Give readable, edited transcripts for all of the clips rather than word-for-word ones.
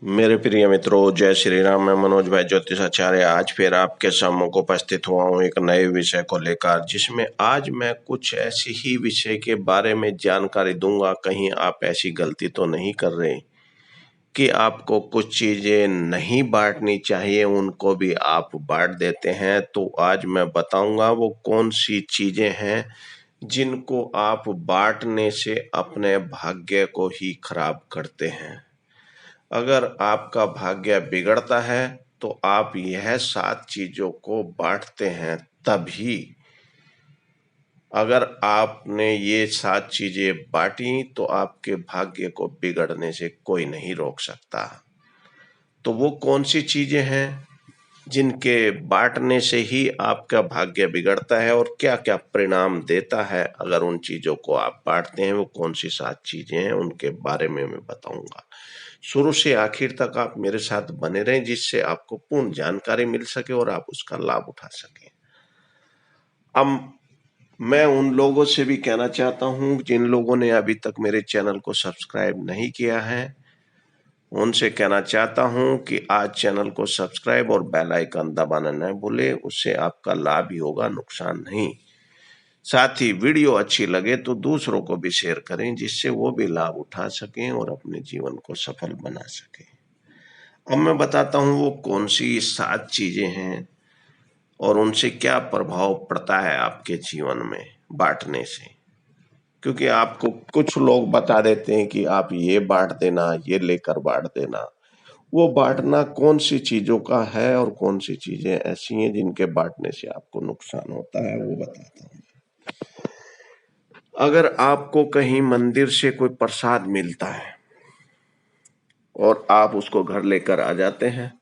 मेरे प्रिय मित्रों, जय श्री राम। मैं मनोज भाई ज्योतिषाचार्य आज फिर आपके सम्मुख उपस्थित हुआ हूँ एक नए विषय को लेकर, जिसमें आज मैं कुछ ऐसी ही विषय के बारे में जानकारी दूंगा। कहीं आप ऐसी गलती तो नहीं कर रहे कि आपको कुछ चीजें नहीं बांटनी चाहिए, उनको भी आप बांट देते हैं। तो आज मैं बताऊंगा वो कौन सी चीजें हैं जिनको आप बांटने से अपने भाग्य को ही खराब करते हैं। अगर आपका भाग्य बिगड़ता है तो आप यह 7 चीजों को बांटते हैं तभी। अगर आपने ये 7 चीजें बांटी तो आपके भाग्य को बिगड़ने से कोई नहीं रोक सकता। तो वो कौन सी चीजें हैं जिनके बांटने से ही आपका भाग्य बिगड़ता है और क्या क्या परिणाम देता है अगर उन चीजों को आप बांटते हैं? वो कौन सी 7 चीजें हैं उनके बारे में मैं बताऊंगा। शुरू से आखिर तक आप मेरे साथ बने रहें, जिससे आपको पूर्ण जानकारी मिल सके और आप उसका लाभ उठा सकें। अब मैं उन लोगों से भी कहना चाहता हूं जिन लोगों ने अभी तक मेरे चैनल को सब्सक्राइब नहीं किया है, उनसे कहना चाहता हूं कि आज चैनल को सब्सक्राइब और बेल आइकन दबाना न भूले। उससे आपका लाभ ही होगा, नुकसान नहीं। साथ ही वीडियो अच्छी लगे तो दूसरों को भी शेयर करें, जिससे वो भी लाभ उठा सकें और अपने जीवन को सफल बना सकें। अब मैं बताता हूँ वो कौन सी 7 चीजें हैं और उनसे क्या प्रभाव पड़ता है आपके जीवन में बांटने से। क्योंकि आपको कुछ लोग बता देते हैं कि आप ये बांट देना, ये लेकर बांट देना। वो बांटना कौन सी चीजों का है और कौन सी चीजें ऐसी हैं जिनके बांटने से आपको नुकसान होता है, वो बताता हूँ। अगर आपको कहीं मंदिर से कोई प्रसाद मिलता है और आप उसको घर लेकर आ जाते हैं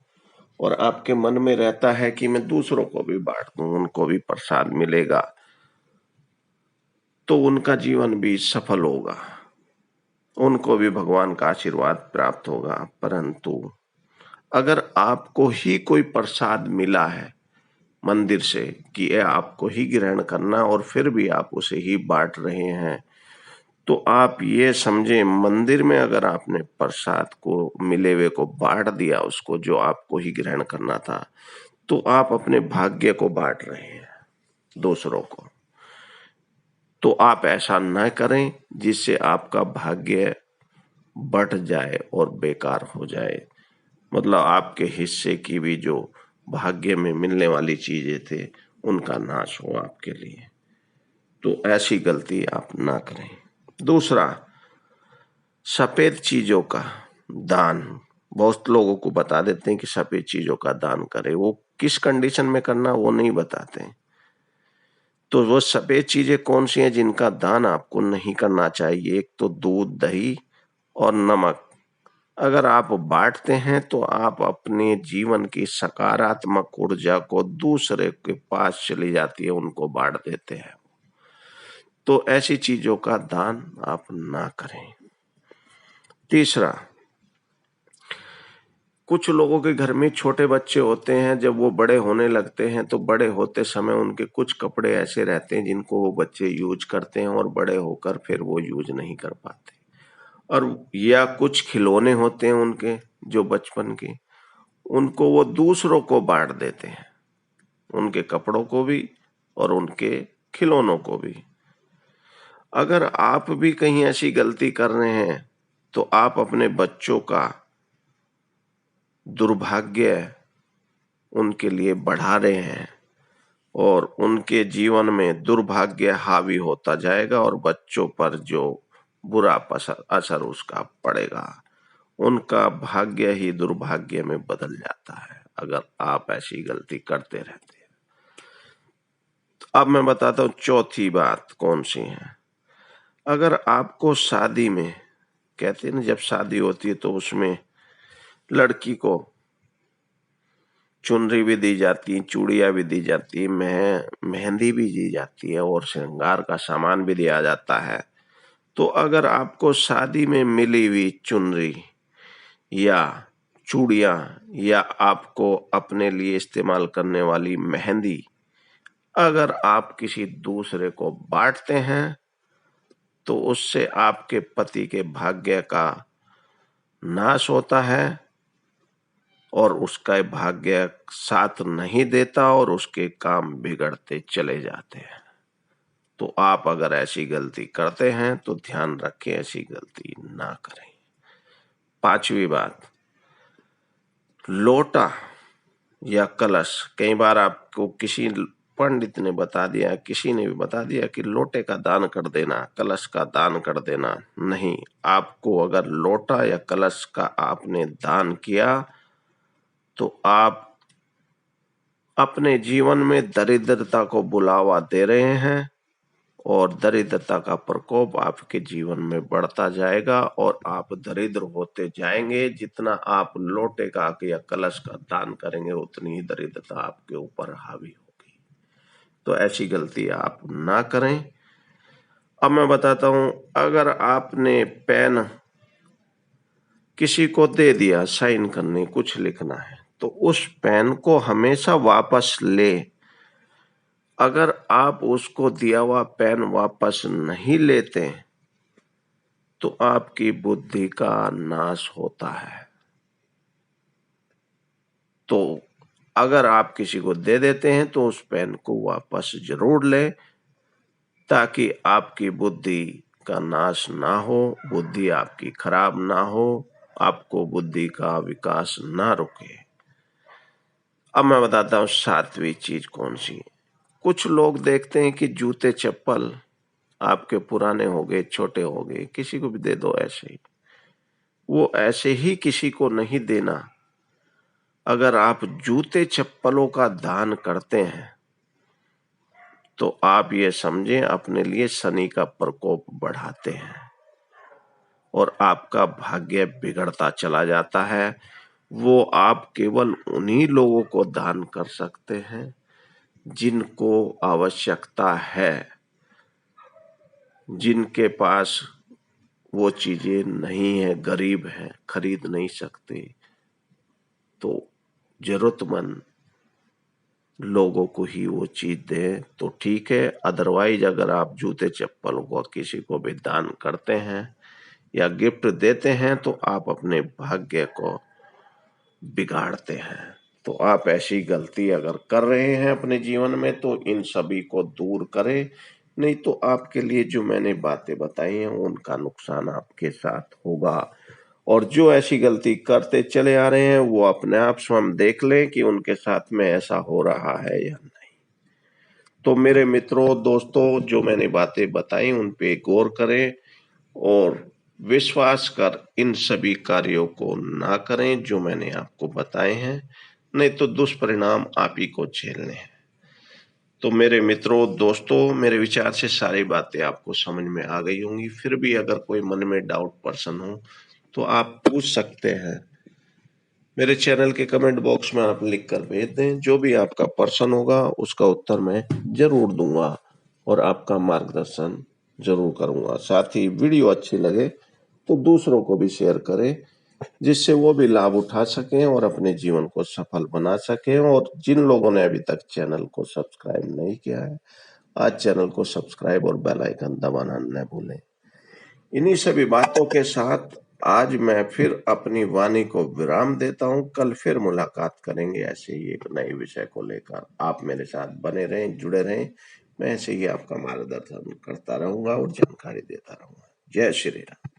और आपके मन में रहता है कि मैं दूसरों को भी बांट दूं, उनको भी प्रसाद मिलेगा तो उनका जीवन भी सफल होगा, उनको भी भगवान का आशीर्वाद प्राप्त होगा। परंतु अगर आपको ही कोई प्रसाद मिला है मंदिर से कि ये आपको ही ग्रहण करना और फिर भी आप उसे ही बांट रहे हैं, तो आप ये समझें मंदिर में अगर आपने प्रसाद को मिले हुए को बांट दिया, उसको जो आपको ही ग्रहण करना था, तो आप अपने भाग्य को बांट रहे हैं दूसरों को। तो आप ऐसा न करें जिससे आपका भाग्य बट जाए और बेकार हो जाए। मतलब आपके हिस्से की भी जो भाग्य में मिलने वाली चीजें थे उनका नाश हो आपके लिए। तो ऐसी गलती आप ना करें। दूसरा, सफेद चीजों का दान। बहुत लोगों को बता देते हैं कि सफेद चीजों का दान करें, वो किस कंडीशन में करना वो नहीं बताते। तो वो सफेद चीजें कौन सी हैं जिनका दान आपको नहीं करना चाहिए? एक तो दूध, दही और नमक। अगर आप बांटते हैं तो आप अपने जीवन की सकारात्मक ऊर्जा को दूसरे के पास चली जाती है, उनको बांट देते हैं। तो ऐसी चीजों का दान आप ना करें। तीसरा, कुछ लोगों के घर में छोटे बच्चे होते हैं, जब वो बड़े होने लगते हैं तो बड़े होते समय उनके कुछ कपड़े ऐसे रहते हैं जिनको वो बच्चे यूज करते हैं और बड़े होकर फिर वो यूज नहीं कर पाते। और या कुछ खिलौने होते हैं उनके जो बचपन के, उनको वो दूसरों को बांट देते हैं, उनके कपड़ों को भी और उनके खिलौनों को भी। अगर आप भी कहीं ऐसी गलती कर रहे हैं तो आप अपने बच्चों का दुर्भाग्य उनके लिए बढ़ा रहे हैं और उनके जीवन में दुर्भाग्य हावी होता जाएगा और बच्चों पर जो बुरा असर उसका पड़ेगा, उनका भाग्य ही दुर्भाग्य में बदल जाता है अगर आप ऐसी गलती करते रहते हैं। तो अब मैं बताता हूं चौथी बात कौन सी है। अगर आपको शादी में, कहते हैं ना जब शादी होती है तो उसमें लड़की को चुनरी भी दी जाती है, चूड़ियां भी दी जाती है, मेहंदी भी दी जाती है और श्रृंगार का सामान भी दिया जाता है। तो अगर आपको शादी में मिली हुई चुनरी या चूड़ियां या आपको अपने लिए इस्तेमाल करने वाली मेहंदी अगर आप किसी दूसरे को बांटते हैं तो उससे आपके पति के भाग्य का नाश होता है और उसका भाग्य साथ नहीं देता और उसके काम बिगड़ते चले जाते हैं। तो आप अगर ऐसी गलती करते हैं तो ध्यान रखें, ऐसी गलती ना करें। पांचवी बात, लोटा या कलश। कई बार आपको किसी पंडित ने बता दिया, किसी ने भी बता दिया कि लोटे का दान कर देना, कलश का दान कर देना। नहीं, आपको अगर लोटा या कलश का आपने दान किया तो आप अपने जीवन में दरिद्रता को बुलावा दे रहे हैं और दरिद्रता का प्रकोप आपके जीवन में बढ़ता जाएगा और आप दरिद्र होते जाएंगे। जितना आप लोटे का या कलश का दान करेंगे उतनी ही दरिद्रता आपके ऊपर हावी होगी। तो ऐसी गलती आप ना करें। अब मैं बताता हूं, अगर आपने पेन किसी को दे दिया साइन करने, कुछ लिखना है, तो उस पेन को हमेशा वापस ले। अगर आप उसको दिया हुआ पेन वापस नहीं लेते तो आपकी बुद्धि का नाश होता है। तो अगर आप किसी को दे देते हैं तो उस पेन को वापस जरूर ले, ताकि आपकी बुद्धि का नाश ना हो, बुद्धि आपकी खराब ना हो, आपको बुद्धि का विकास ना रुके। अब मैं बताता हूं सातवीं चीज कौन सी। कुछ लोग देखते हैं कि जूते चप्पल आपके पुराने हो गए, छोटे हो गए, किसी को भी दे दो ऐसे ही। वो ऐसे ही किसी को नहीं देना। अगर आप जूते चप्पलों का दान करते हैं तो आप ये समझें अपने लिए शनि का प्रकोप बढ़ाते हैं और आपका भाग्य बिगड़ता चला जाता है। वो आप केवल उन्हीं लोगों को दान कर सकते हैं जिनको आवश्यकता है, जिनके पास वो चीजें नहीं है, गरीब हैं, खरीद नहीं सकते। तो जरूरतमंद लोगों को ही वो चीज दें तो ठीक है। अदरवाइज अगर आप जूते चप्पल को किसी को भी दान करते हैं या गिफ्ट देते हैं तो आप अपने भाग्य को बिगाड़ते हैं। तो आप ऐसी गलती अगर कर रहे हैं अपने जीवन में तो इन सभी को दूर करें, नहीं तो आपके लिए जो मैंने बातें बताई हैं उनका नुकसान आपके साथ होगा। और जो ऐसी गलती करते चले आ रहे हैं वो अपने आप स्वयं देख लें कि उनके साथ में ऐसा हो रहा है या नहीं। तो मेरे मित्रों, दोस्तों, जो मैंने बातें बताई उन पे गौर करें और विश्वास कर इन सभी कार्यों को ना करें जो मैंने आपको बताए हैं, नहीं तो दुष्परिणाम आप ही को झेलने हैं। तो मेरे मित्रों, दोस्तों, मेरे विचार से सारी बातें आपको समझ में आ गई होंगी। फिर भी अगर कोई मन में डाउट पर्सन हो तो आप पूछ सकते हैं। मेरे चैनल के कमेंट बॉक्स में आप लिख कर भेज दें। जो भी आपका प्रश्न होगा उसका उत्तर मैं जरूर दूंगा और आपका मार्गदर्शन जरूर करूंगा। साथ ही वीडियो अच्छी लगे तो दूसरों को भी शेयर करें, जिससे वो भी लाभ उठा सकें और अपने जीवन को सफल बना सकें। और जिन लोगों ने अभी तक चैनल को सब्सक्राइब नहीं किया है, आज चैनल को सब्सक्राइब और बेल आइकन दबाना न भूलें। इन्हीं सभी बातों के साथ आज मैं फिर अपनी वाणी को विराम देता हूं। कल फिर मुलाकात करेंगे ऐसे ही एक नए विषय को लेकर। आप मेरे साथ बने रहें, जुड़े रहें। मैं ऐसे ही आपका मार्गदर्शन करता रहूंगा और जानकारी देता रहूंगा। जय श्री राम।